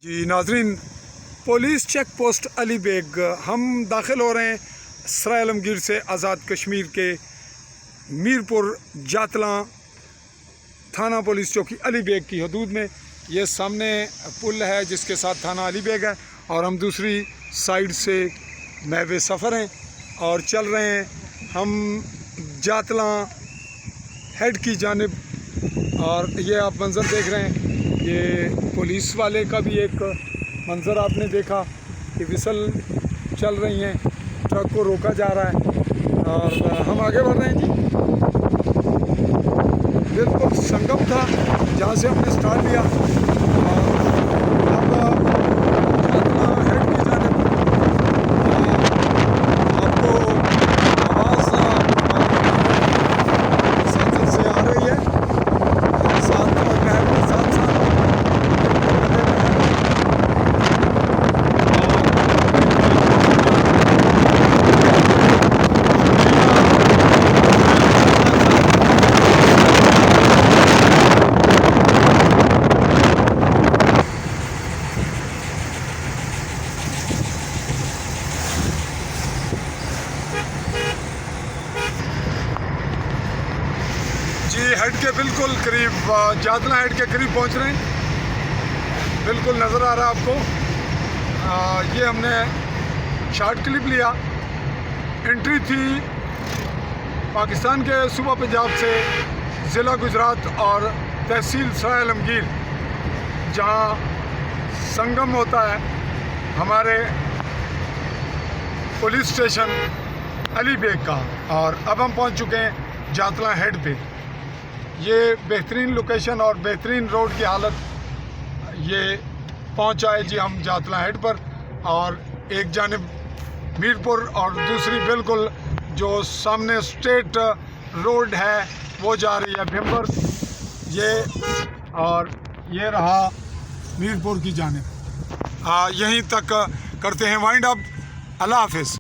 जी नाजरीन, police check post Ali Beg हम दाखिल हो रहे हैं सराय आलमगीर से आज़ाद कश्मीर के मीरपुर जातला थाना पुलिस चौकी अली बेग की हदूद में। ये सामने पुल है जिसके साथ थाना अली बेग है और हम दूसरी साइड से महवे सफ़र हैं और चल रहे हैं हम जातला हेड की जानिब। और ये आप मंज़र देख रहे हैं, ये पुलिस वाले का भी एक मंज़र आपने देखा कि विसल चल रही हैं, ट्रक को रोका जा रहा है और हम आगे बढ़ रहे हैं जी। बिल्कुल संगम था जहाँ से हमने स्टार्ट लिया और अब जातला हेड की जानिब आपको आवाज़ साथ से आ रही है, साथ नहर के साथ साथ जी हेड के बिल्कुल करीब, जातला हेड के करीब पहुंच रहे हैं। बिल्कुल नज़र आ रहा है आपको। ये हमने शॉर्ट क्लिप लिया। एंट्री थी पाकिस्तान के सूबा पंजाब से ज़िला गुजरात और तहसील सराय आलमगीर, जहां संगम होता है हमारे पुलिस स्टेशन अली बेग का। और अब हम पहुंच चुके हैं जातला हेड पे। ये बेहतरीन लोकेशन और बेहतरीन रोड की हालत, ये पहुंचाए जी हम जातला हेड पर। और एक जानिब मीरपुर और दूसरी बिल्कुल जो सामने स्टेट रोड है वो जा रही है भिम्बर, ये और ये रहा मीरपुर की जानिब। यहीं तक करते हैं वाइंड अप। अल्लाह हाफिज़।